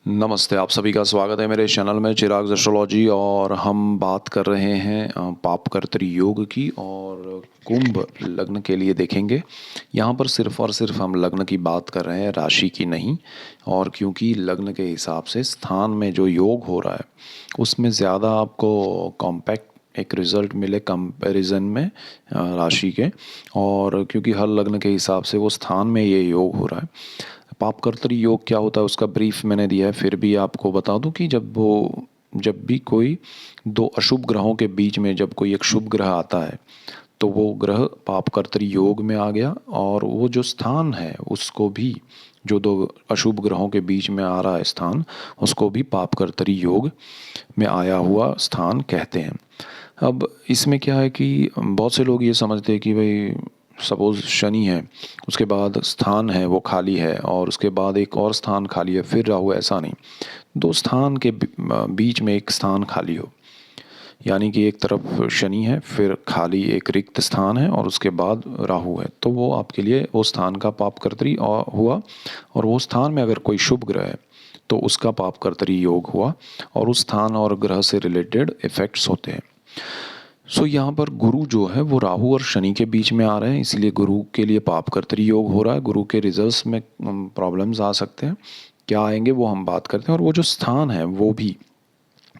नमस्ते, आप सभी का स्वागत है मेरे चैनल में चिराग एस्ट्रोलॉजी। और हम बात कर रहे हैं पापकर्तरी योग की, और कुंभ लग्न के लिए देखेंगे। यहाँ पर सिर्फ और सिर्फ हम लग्न की बात कर रहे हैं, राशि की नहीं। और क्योंकि लग्न के हिसाब से स्थान में जो योग हो रहा है उसमें ज़्यादा आपको कॉम्पैक्ट एक रिज़ल्ट मिले कंपैरिजन में राशि के। और क्योंकि हर लग्न के हिसाब से वो स्थान में ये योग हो रहा है। पापकर्तरी योग क्या होता है उसका ब्रीफ मैंने दिया है, फिर भी आपको बता दूं कि जब भी कोई दो अशुभ ग्रहों के बीच में जब कोई एक शुभ ग्रह आता है तो वो ग्रह पापकर्तरी योग में आ गया। और वो जो स्थान है उसको भी, जो दो अशुभ ग्रहों के बीच में आ रहा है स्थान, उसको भी पापकर्तरी योग में आया हुआ स्थान कहते हैं। अब इसमें क्या है कि बहुत से लोग ये समझते हैं कि भाई सपोज़ शनि है, उसके बाद स्थान है वो खाली है, और उसके बाद एक और स्थान खाली है, फिर राहु। ऐसा नहीं, दो स्थान के बीच में एक स्थान खाली हो, यानी कि एक तरफ शनि है, फिर खाली एक रिक्त स्थान है, और उसके बाद राहु है, तो वो आपके लिए वो स्थान का पापकर्तरी हुआ। और वो स्थान में अगर कोई शुभ ग्रह है तो उसका पापकर्तरी योग हुआ, और उस स्थान और ग्रह से रिलेटेड इफ़ेक्ट्स होते हैं। यहाँ पर गुरु जो है वो राहु और शनि के बीच में आ रहे हैं, इसीलिए गुरु के लिए पापकर्तरी योग हो रहा है। गुरु के रिजल्ट्स में प्रॉब्लम्स आ सकते हैं, क्या आएंगे वो हम बात करते हैं। और वो जो स्थान है वो भी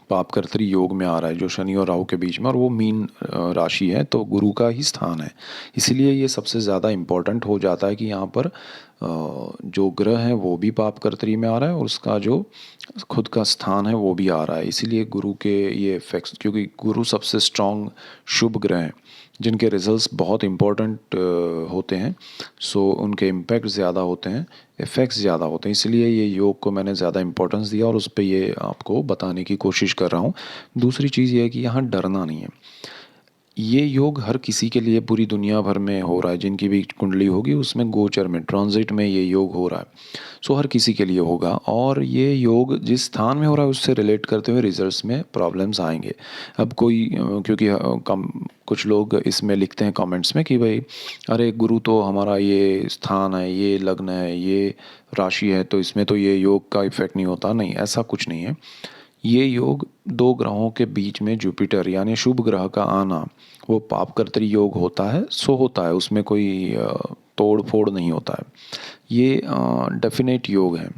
पापकर्तरी योग में आ रहा है, जो शनि और राहु के बीच में, और वो मीन राशि है, तो गुरु का ही स्थान है। इसीलिए ये सबसे ज़्यादा इम्पोर्टेंट हो जाता है कि यहाँ पर जो ग्रह है वो भी पापकर्तरी में आ रहा है, और उसका जो खुद का स्थान है वो भी आ रहा है। इसीलिए गुरु के ये इफेक्ट्स, क्योंकि गुरु सबसे स्ट्रॉन्ग शुभ ग्रह हैं जिनके रिजल्ट्स बहुत इम्पोर्टेंट होते हैं, सो उनके इम्पैक्ट ज़्यादा होते हैं, इफ़ेक्ट्स ज़्यादा होते हैं। इसलिए ये योग को मैंने ज़्यादा इम्पोर्टेंस दिया और उस पे ये आपको बताने की कोशिश कर रहा हूँ। दूसरी चीज़ ये है कि यहाँ डरना नहीं है। ये योग हर किसी के लिए पूरी दुनिया भर में हो रहा है, जिनकी भी कुंडली होगी उसमें गोचर में ट्रांजिट में ये योग हो रहा है। हर किसी के लिए होगा, और ये योग जिस स्थान में हो रहा है उससे रिलेट करते हुए रिजल्ट्स में प्रॉब्लम्स आएंगे। अब कोई क्योंकि कुछ लोग इसमें लिखते हैं कमेंट्स में कि भाई अरे गुरु तो हमारा ये स्थान है, ये लग्न है, ये राशि है, तो इसमें तो ये योग का इफेक्ट नहीं होता। नहीं, ऐसा कुछ नहीं है। ये योग दो ग्रहों के बीच में जुपिटर यानी शुभ ग्रह का आना, वो पापकर्तरी योग होता है। होता है, उसमें कोई तोड़ फोड़ नहीं होता है, ये डेफिनेट योग है।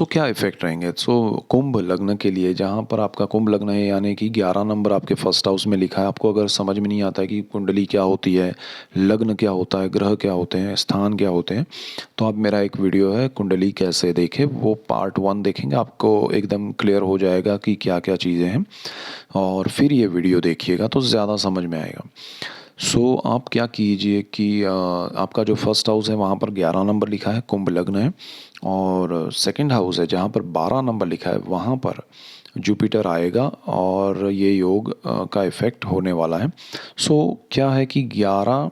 क्या इफेक्ट रहेंगे? कुंभ लग्न के लिए, जहाँ पर आपका कुंभ लग्न है यानी कि 11 नंबर आपके फर्स्ट हाउस में लिखा है। आपको अगर समझ में नहीं आता है कि कुंडली क्या होती है, लग्न क्या होता है, ग्रह क्या होते हैं, स्थान क्या होते हैं, तो आप मेरा एक वीडियो है कुंडली कैसे देखें, वो पार्ट 1 देखेंगे, आपको एकदम क्लियर हो जाएगा कि क्या क्या चीज़ें हैं। और फिर ये वीडियो देखिएगा तो ज़्यादा समझ में आएगा। आप क्या कीजिए कि आपका जो फर्स्ट हाउस है वहाँ पर 11 नंबर लिखा है, कुंभ लग्न है, और सेकंड हाउस है जहाँ पर 12 नंबर लिखा है, वहाँ पर जुपिटर आएगा और ये योग का इफ़ेक्ट होने वाला है। क्या है कि 11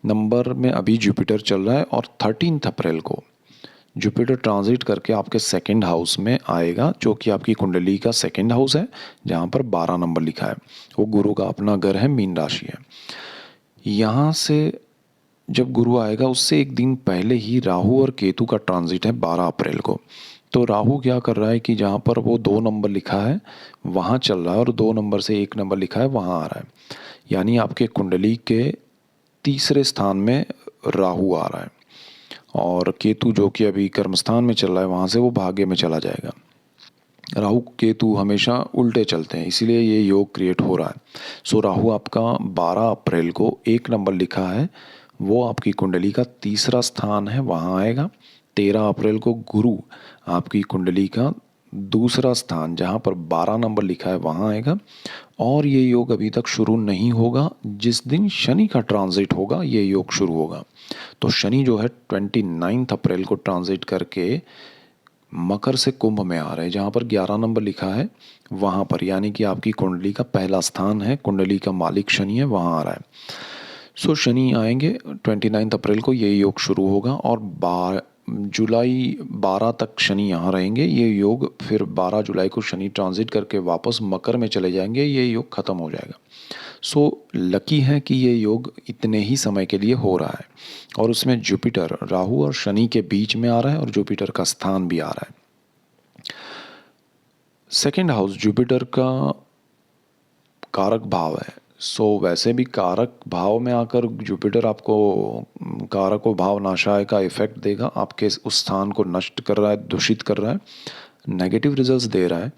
नंबर में अभी जुपिटर चल रहा है, और 13 अप्रैल को जुपिटर ट्रांजिट करके आपके सेकंड हाउस में आएगा, जो कि आपकी कुंडली का सेकंड हाउस है, जहाँ पर 12 नंबर लिखा है। वो गुरु का अपना घर है, मीन राशि है। यहाँ से जब गुरु आएगा उससे एक दिन पहले ही राहु और केतु का ट्रांजिट है 12 अप्रैल को। तो राहु क्या कर रहा है कि जहाँ पर वो 2 नंबर लिखा है वहाँ चल रहा है, और 2 नंबर से 1 नंबर लिखा है वहाँ आ रहा है, यानी आपके कुंडली के तीसरे स्थान में राहु आ रहा है। और केतु जो कि अभी कर्मस्थान में चल रहा है, वहाँ से वो भाग्य में चला जाएगा। राहु केतु हमेशा उल्टे चलते हैं, इसीलिए ये योग क्रिएट हो रहा है। राहु आपका 12 अप्रैल को 1 नंबर लिखा है, वो आपकी कुंडली का तीसरा स्थान है, वहाँ आएगा। 13 अप्रैल को गुरु आपकी कुंडली का दूसरा स्थान जहाँ पर 12 नंबर लिखा है वहाँ आएगा। और ये योग अभी तक शुरू नहीं होगा, जिस दिन शनि का ट्रांजिट होगा ये योग शुरू होगा। तो शनि जो है 29 अप्रैल को ट्रांजिट करके मकर से कुंभ में आ रहे हैं, जहाँ पर 11 नंबर लिखा है वहाँ पर, यानी कि आपकी कुंडली का पहला स्थान है, कुंडली का मालिक शनि है, वहाँ आ रहा है। शनि आएंगे 29 अप्रैल को, ये योग शुरू होगा, और जुलाई 12 तक शनि यहाँ रहेंगे। ये योग फिर 12 जुलाई को शनि ट्रांजिट करके वापस मकर में चले जाएंगे, ये योग ख़त्म हो जाएगा। लकी है कि ये योग इतने ही समय के लिए हो रहा है, और उसमें जुपिटर राहु और शनि के बीच में आ रहा है, और जुपिटर का स्थान भी आ रहा है। सेकंड हाउस जुपिटर का कारक भाव है। सो वैसे भी कारक भाव में आकर जुपिटर आपको कारक व भाव नाशाय का इफेक्ट देगा, आपके उस स्थान को नष्ट कर रहा है, दूषित कर रहा है, नेगेटिव रिजल्ट्स दे रहा है।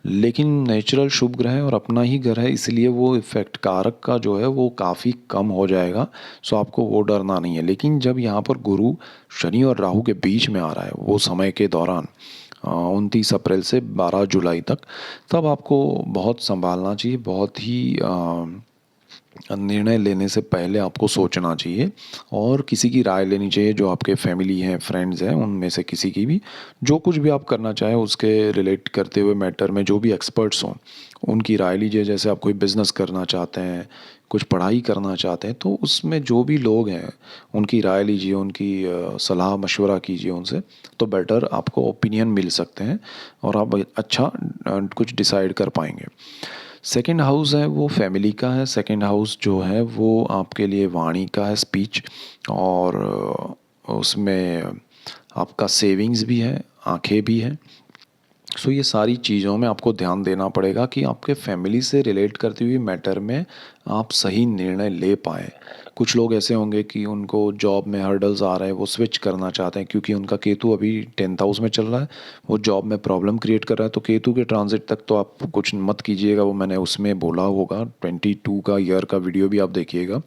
लेकिन नेचुरल शुभ ग्रह है और अपना ही घर है, इसलिए वो इफेक्ट कारक का जो है वो काफ़ी कम हो जाएगा। सो आपको वो डरना नहीं है। लेकिन जब यहाँ पर गुरु शनि और राहु के बीच में आ रहा है वो समय के दौरान 29 अप्रैल से 12 जुलाई तक, तब आपको बहुत संभालना चाहिए। बहुत ही निर्णय लेने से पहले आपको सोचना चाहिए और किसी की राय लेनी चाहिए, जो आपके फैमिली हैं, फ्रेंड्स हैं, उनमें से किसी की भी। जो कुछ भी आप करना चाहें उसके रिलेट करते हुए मैटर में जो भी एक्सपर्ट्स हों उनकी राय लीजिए। जैसे आप कोई बिज़नेस करना चाहते हैं, कुछ पढ़ाई करना चाहते हैं, तो उसमें जो भी लोग हैं उनकी राय लीजिए, उनकी सलाह मशवरा कीजिए उनसे, तो बेटर आपको ओपिनियन मिल सकते हैं और आप अच्छा कुछ डिसाइड कर पाएंगे। सेकंड हाउस है वो फैमिली का है। सेकंड हाउस जो है वो आपके लिए वाणी का है, स्पीच, और उसमें आपका सेविंग्स भी है, आंखें भी हैं। सो ये सारी चीज़ों में आपको ध्यान देना पड़ेगा कि आपके फैमिली से रिलेट करती हुई मैटर में आप सही निर्णय ले पाएँ। कुछ लोग ऐसे होंगे कि उनको जॉब में हर्डल्स आ रहे हैं, वो स्विच करना चाहते हैं क्योंकि उनका केतु अभी 10th हाउस में चल रहा है, वो जॉब में प्रॉब्लम क्रिएट कर रहा है। तो केतु के ट्रांजिट तक तो आप कुछ मत कीजिएगा, वो मैंने उसमें बोला होगा, 22 का ईयर का वीडियो भी आप देखिएगा।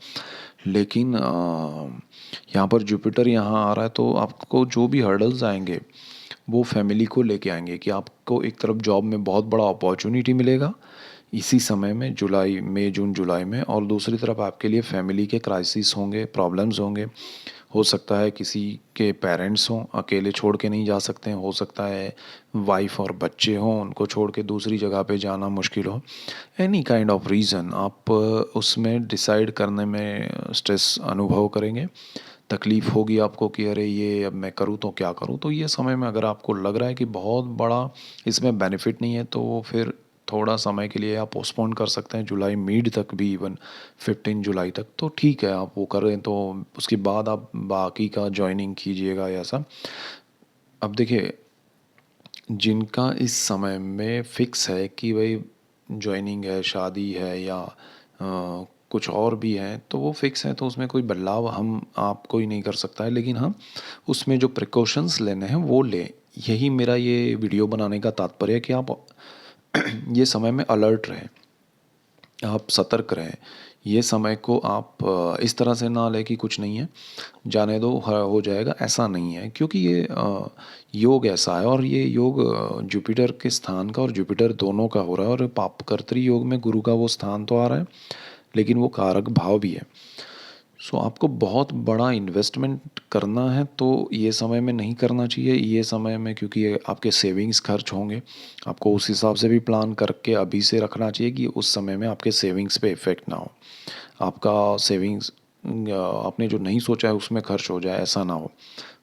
लेकिन यहाँ पर जुपिटर यहाँ आ रहा है तो आपको जो भी हर्डल्स आएंगे वो फैमिली को लेके आएंगे कि आपको एक तरफ जॉब में बहुत बड़ा अपॉर्चुनिटी मिलेगा इसी समय में, जुलाई मई जून जुलाई में, और दूसरी तरफ आपके लिए फैमिली के क्राइसिस होंगे, प्रॉब्लम्स होंगे। हो सकता है किसी के पेरेंट्स हों, अकेले छोड़ के नहीं जा सकते हैं। हो सकता है वाइफ और बच्चे हों, उनको छोड़ के दूसरी जगह पे जाना मुश्किल हो। एनी काइंड ऑफ रीज़न आप उसमें डिसाइड करने में स्ट्रेस अनुभव करेंगे, तकलीफ़ होगी आपको कि अरे ये अब मैं करूँ तो क्या करूँ। तो ये समय में अगर आपको लग रहा है कि बहुत बड़ा इसमें बेनिफिट नहीं है, तो फिर थोड़ा समय के लिए आप पोस्टपोन कर सकते हैं, जुलाई मिड तक भी, इवन 15 जुलाई तक तो ठीक है, आप वो करें तो उसके बाद आप बाकी का ज्वाइनिंग कीजिएगा या ऐसा। अब देखिए, जिनका इस समय में फिक्स है कि भाई ज्वाइनिंग है, शादी है, या कुछ और भी है, तो वो फिक्स है, तो उसमें कोई बदलाव हम आप कोई नहीं कर सकता है। लेकिन हाँ, उसमें जो प्रिकॉशंस लेने हैं वो लें। यही मेरा ये वीडियो बनाने का तात्पर्य है कि आप ये समय में अलर्ट रहें, आप सतर्क रहें। ये समय को आप इस तरह से ना लें कि कुछ नहीं है, जाने दो, हो जाएगा, ऐसा नहीं है। क्योंकि ये योग ऐसा है, और ये योग जुपिटर के स्थान का और जुपिटर दोनों का हो रहा है, और पापकर्तरी योग में गुरु का वो स्थान तो आ रहा है, लेकिन वो कारक भाव भी है। सो आपको बहुत बड़ा इन्वेस्टमेंट करना है तो ये समय में नहीं करना चाहिए। ये समय में, क्योंकि ये आपके सेविंग्स खर्च होंगे, आपको उस हिसाब से भी प्लान करके अभी से रखना चाहिए कि उस समय में आपके सेविंग्स पे इफ़ेक्ट ना हो, आपका सेविंग्स आपने जो नहीं सोचा है उसमें खर्च हो जाए, ऐसा ना हो।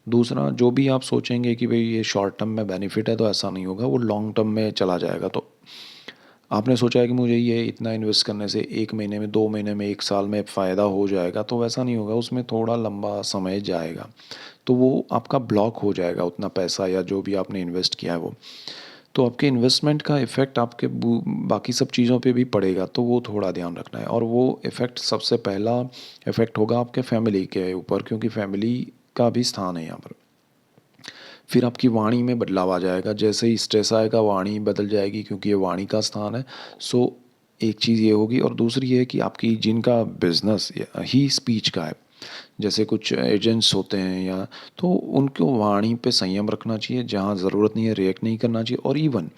दूसरा, जो भी आप सोचेंगे कि भाई ये शॉर्ट टर्म में बेनिफिट है, तो ऐसा नहीं होगा, वो लॉन्ग टर्म में चला जाएगा। तो आपने सोचा है कि मुझे ये इतना इन्वेस्ट करने से 1 महीने में, 2 महीने में, 1 साल में फ़ायदा हो जाएगा, तो वैसा नहीं होगा, उसमें थोड़ा लंबा समय जाएगा। तो वो आपका ब्लॉक हो जाएगा उतना पैसा या जो भी आपने इन्वेस्ट किया है वो। तो आपके इन्वेस्टमेंट का इफ़ेक्ट आपके बाकी सब चीज़ों पे भी पड़ेगा, तो वो थोड़ा ध्यान रखना है। और वो इफ़ेक्ट, सबसे पहला इफ़ेक्ट होगा आपके फैमिली के ऊपर, क्योंकि फैमिली का भी स्थान है यहाँ पर। फिर आपकी वाणी में बदलाव आ जाएगा, जैसे ही स्ट्रेस आएगा वाणी बदल जाएगी, क्योंकि ये वाणी का स्थान है। सो एक चीज़ ये होगी, और दूसरी ये है कि आपकी जिनका बिजनेस ही स्पीच का है, जैसे कुछ एजेंट्स होते हैं या, तो उनको वाणी पे संयम रखना चाहिए, जहाँ ज़रूरत नहीं है रिएक्ट नहीं करना चाहिए। और इवन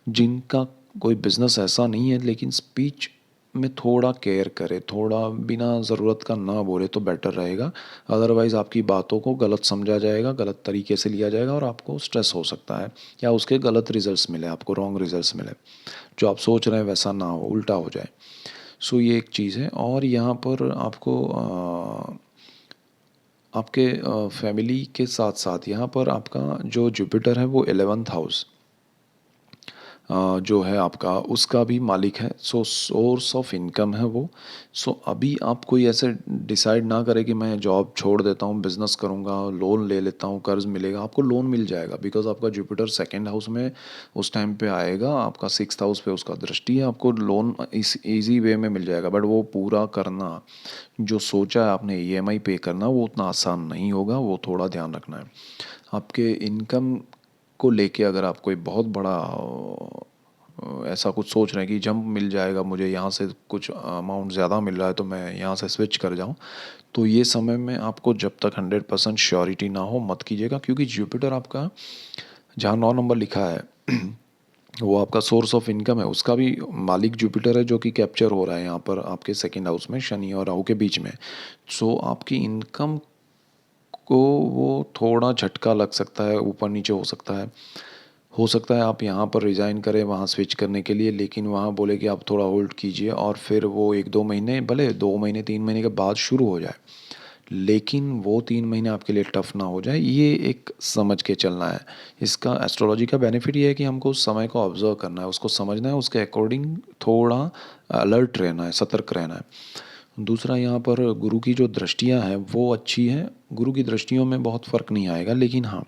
जिनका कोई बिजनेस ऐसा नहीं है लेकिन स्पीच में थोड़ा केयर करे, थोड़ा बिना ज़रूरत का ना बोले तो बेटर रहेगा। अदरवाइज़ आपकी बातों को गलत समझा जाएगा, गलत तरीके से लिया जाएगा, और आपको स्ट्रेस हो सकता है, या उसके गलत रिजल्ट्स मिले, आपको रॉन्ग रिजल्ट्स मिले, जो आप सोच रहे हैं वैसा ना हो, उल्टा हो जाए। सो ये एक चीज़ है। और यहाँ पर आपको आपके फैमिली के साथ साथ यहाँ पर आपका जो जुपिटर है वो 11th हाउस जो है आपका उसका भी मालिक है। सो सोर्स ऑफ इनकम है वो। सो अभी आप कोई ऐसे डिसाइड ना करें कि मैं जॉब छोड़ देता हूँ, बिजनेस करूँगा, लोन ले लेता हूँ, कर्ज मिलेगा। आपको लोन मिल जाएगा बिकॉज आपका जुपिटर सेकेंड हाउस में उस टाइम पे आएगा, आपका सिक्स्थ हाउस पे उसका दृष्टि है। आपको लोन इस ईजी वे में मिल जाएगा, बट वो पूरा करना जो सोचा है आपने ईएमआई पे करना, वो उतना आसान नहीं होगा। वो थोड़ा ध्यान रखना है। आपके इनकम को लेके अगर आप कोई बहुत बड़ा ऐसा कुछ सोच रहे हैं कि जंप मिल जाएगा, मुझे यहाँ से कुछ अमाउंट ज़्यादा मिल रहा है तो मैं यहाँ से स्विच कर जाऊँ, तो ये समय में आपको जब तक 100% श्योरिटी ना हो मत कीजिएगा। क्योंकि जुपिटर आपका जहाँ 9 नंबर लिखा है वो आपका सोर्स ऑफ इनकम है, उसका भी मालिक जुपिटर है जो कि कैप्चर हो रहा है यहाँ पर आपके सेकंड हाउस में शनि और राहु के बीच में। सो आपकी इनकम को वो थोड़ा झटका लग सकता है, ऊपर नीचे हो सकता है। हो सकता है आप यहाँ पर रिज़ाइन करें वहाँ स्विच करने के लिए, लेकिन वहाँ बोले कि आप थोड़ा होल्ड कीजिए और फिर वो 1-2 महीने, भले 2 महीने 3 महीने के बाद शुरू हो जाए, लेकिन वो 3 महीने आपके लिए टफ ना हो जाए, ये एक समझ के चलना है। इसका एस्ट्रोलॉजी का बेनिफिट ये है कि हमको उस समय को ऑब्जर्व करना है, उसको समझना है, उसके अकॉर्डिंग थोड़ा अलर्ट रहना है, सतर्क रहना है। दूसरा, यहाँ पर गुरु की जो दृष्टियाँ हैं वो अच्छी हैं। गुरु की दृष्टियों में बहुत फ़र्क नहीं आएगा, लेकिन हाँ,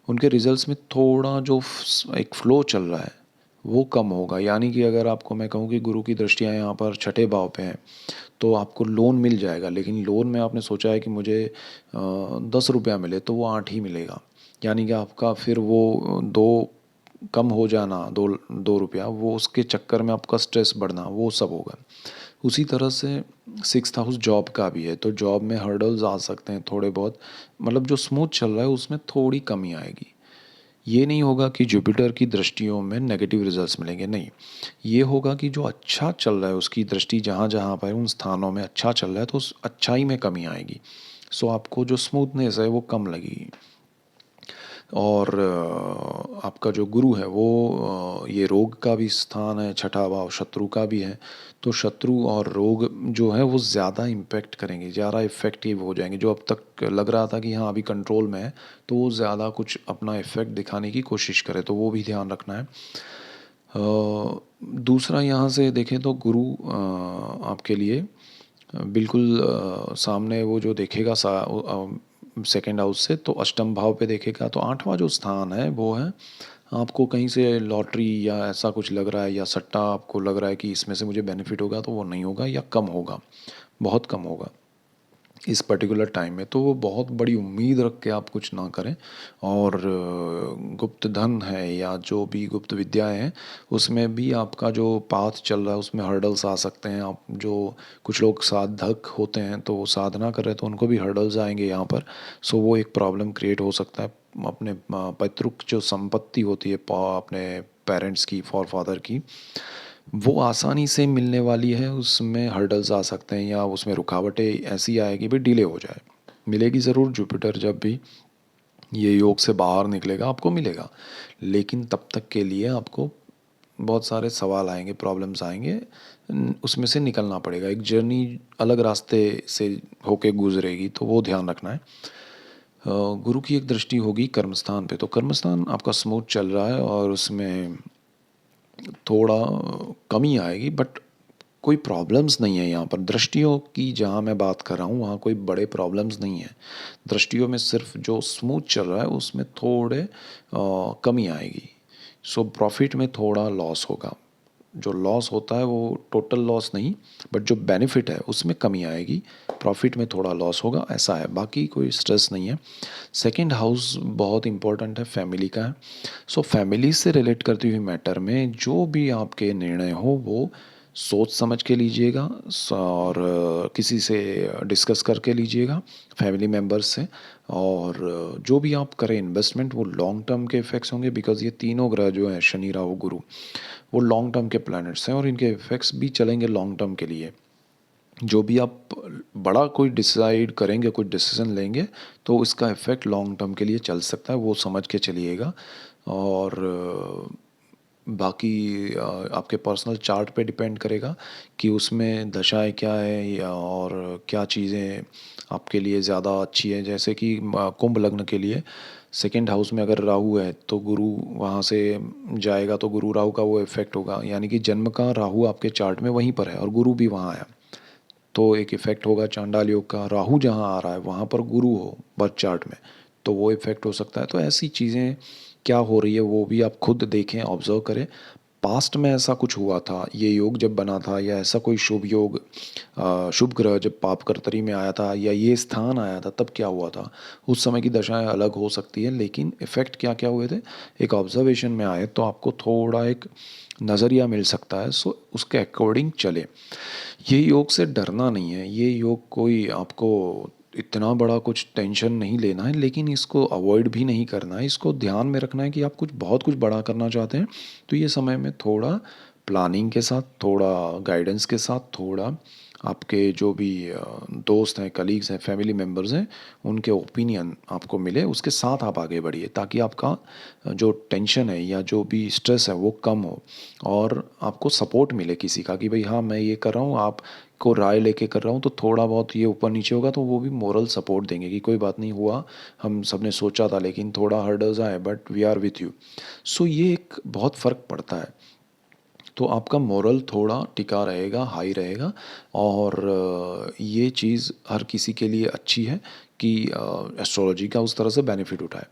उनके रिजल्ट्स में थोड़ा जो एक फ़्लो चल रहा है वो कम होगा। यानी कि अगर आपको मैं कहूँ कि गुरु की दृष्टियाँ यहाँ पर छठे भाव पे हैं, तो आपको लोन मिल जाएगा, लेकिन लोन में आपने सोचा है कि मुझे 10 रुपया मिले, तो वो 8 ही मिलेगा। यानी कि आपका फिर वो दो कम हो जाना, 2 रुपया, वो उसके चक्कर में आपका स्ट्रेस बढ़ना, वो सब होगा। उसी तरह से सिक्स्थ हाउस जॉब का भी है, तो जॉब में हर्डल्स आ सकते हैं थोड़े बहुत। मतलब जो स्मूथ चल रहा है उसमें थोड़ी कमी आएगी। ये नहीं होगा कि जुपिटर की दृष्टियों में नेगेटिव रिजल्ट्स मिलेंगे, नहीं। ये होगा कि जो अच्छा चल रहा है उसकी दृष्टि जहाँ जहाँ पर उन स्थानों में अच्छा चल रहा है तो उस अच्छाई में कमी आएगी। सो आपको जो स्मूथनेस है वो कम लगेगी। और आपका जो गुरु है वो ये रोग का भी स्थान है, छठा भाव शत्रु का भी है। तो शत्रु और रोग जो है वो ज़्यादा इम्पेक्ट करेंगे, ज़्यादा इफ़ेक्टिव हो जाएंगे। जो अब तक लग रहा था कि हाँ अभी कंट्रोल में है, तो वो ज़्यादा कुछ अपना इफ़ेक्ट दिखाने की कोशिश करे, तो वो भी ध्यान रखना है। दूसरा, यहाँ से देखें तो गुरु आपके लिए बिल्कुल सामने वो जो देखेगा सेकेंड हाउस से, तो अष्टम भाव पे देखेगा, तो आठवां जो स्थान है वो है आपको कहीं से लॉटरी या ऐसा कुछ लग रहा है, या सट्टा आपको लग रहा है कि इसमें से मुझे बेनिफिट होगा, तो वो नहीं होगा या कम होगा, बहुत कम होगा इस पर्टिकुलर टाइम में। तो वो बहुत बड़ी उम्मीद रख के आप कुछ ना करें। और गुप्त धन है या जो भी गुप्त विद्याएं हैं, उसमें भी आपका जो पाथ चल रहा है उसमें हर्डल्स आ सकते हैं। आप जो कुछ लोग साधक होते हैं तो वो साधना कर रहे हैं, तो उनको भी हर्डल्स आएंगे यहाँ पर। सो वो एक प्रॉब्लम क्रिएट हो सकता है। अपने पैतृक जो संपत्ति होती है अपने पेरेंट्स की, फॉर फादर की, वो आसानी से मिलने वाली है, उसमें हर्डल्स आ सकते हैं या उसमें रुकावटें ऐसी आएगी भी डिले हो जाए। मिलेगी ज़रूर, जुपिटर जब भी ये योग से बाहर निकलेगा आपको मिलेगा, लेकिन तब तक के लिए आपको बहुत सारे सवाल आएंगे, प्रॉब्लम्स आएंगे, उसमें से निकलना पड़ेगा। एक जर्नी अलग रास्ते से होके गुजरेगी, तो वो ध्यान रखना है। गुरु की एक दृष्टि होगी कर्मस्थान पे, तो कर्मस्थान आपका स्मूथ चल रहा है और उसमें थोड़ा कमी आएगी, बट कोई प्रॉब्लम्स नहीं है यहाँ पर। दृष्टियों की जहाँ मैं बात कर रहा हूँ वहाँ कोई बड़े प्रॉब्लम्स नहीं है। दृष्टियों में सिर्फ जो स्मूथ चल रहा है उसमें थोड़े कमी आएगी। सो प्रॉफिट में थोड़ा लॉस होगा। जो लॉस होता है वो टोटल लॉस नहीं, बट जो बेनिफिट है उसमें कमी आएगी। प्रॉफिट में थोड़ा लॉस होगा, ऐसा है, बाकी कोई स्ट्रेस नहीं है। सेकंड हाउस बहुत इंपॉर्टेंट है, फैमिली का है। सो फैमिली से रिलेट करती हुई मैटर में जो भी आपके निर्णय हो वो सोच समझ के लीजिएगा, और किसी से डिस्कस करके लीजिएगा, फैमिली मेम्बर्स से। और जो भी आप करें इन्वेस्टमेंट, वो लॉन्ग टर्म के इफेक्ट्स होंगे, बिकॉज ये तीनों ग्रह जो हैं शनि राहु गुरु, वो लॉन्ग टर्म के प्लैनेट्स हैं और इनके इफेक्ट्स भी चलेंगे लॉन्ग टर्म के लिए। जो भी आप बड़ा कोई डिसाइड करेंगे, कोई डिसीजन लेंगे, तो इसका इफ़ेक्ट लॉन्ग टर्म के लिए चल सकता है, वो समझ के चलिएगा। और बाकी आपके पर्सनल चार्ट पे डिपेंड करेगा कि उसमें दशाएं क्या है, या और क्या चीज़ें आपके लिए ज़्यादा अच्छी है। जैसे कि कुंभ लग्न के लिए सेकंड हाउस में अगर राहु है तो गुरु वहाँ से जाएगा तो गुरु राहु का वो इफेक्ट होगा, यानी कि जन्म का राहु आपके चार्ट में वहीं पर है और गुरु भी वहाँ है, तो एक इफेक्ट होगा चांडाल योग का। राहु जहाँ आ रहा है वहाँ पर गुरु हो बर्थ चार्ट में, तो वो इफेक्ट हो सकता है। तो ऐसी चीज़ें क्या हो रही है वो भी आप खुद देखें, ऑब्जर्व करें। पास्ट में ऐसा कुछ हुआ था, ये योग जब बना था, या ऐसा कोई शुभ योग, शुभ ग्रह जब पापकर्तरी में आया था, या ये स्थान आया था, तब क्या हुआ था। उस समय की दशाएं अलग हो सकती है, लेकिन इफ़ेक्ट क्या क्या हुए थे एक ऑब्जर्वेशन में आए तो आपको थोड़ा एक नज़रिया मिल सकता है। सो उसके अकॉर्डिंग चले। ये योग से डरना नहीं है, ये योग कोई आपको इतना बड़ा कुछ टेंशन नहीं लेना है, लेकिन इसको अवॉइड भी नहीं करना है। इसको ध्यान में रखना है कि आप कुछ बहुत कुछ बड़ा करना चाहते हैं, तो ये समय में थोड़ा प्लानिंग के साथ, थोड़ा गाइडेंस के साथ, थोड़ा आपके जो भी दोस्त हैं, कलीग्स हैं, फैमिली मेम्बर्स हैं, उनके ओपिनियन आपको मिले, उसके साथ आप आगे बढ़िए, ताकि आपका जो टेंशन है या जो भी स्ट्रेस है वो कम हो, और आपको सपोर्ट मिले किसी का कि भाई हाँ मैं ये कर रहा हूँ, आप को राय लेके कर रहा हूँ, तो थोड़ा बहुत ये ऊपर नीचे होगा तो वो भी मोरल सपोर्ट देंगे कि कोई बात नहीं, हुआ हम सब ने सोचा था लेकिन थोड़ा हर्डल्स आए, but we are with you. So ये एक बहुत फ़र्क पड़ता है। तो आपका मोरल थोड़ा टिका रहेगा, हाई रहेगा, और ये चीज़ हर किसी के लिए अच्छी है कि एस्ट्रोलॉजी का उस तरह से बेनिफिट उठाए।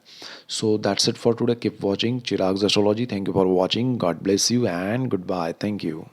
So that's it for today. Keep watching Chirag's astrology. Thank you for watching. God bless you and goodbye. Thank you.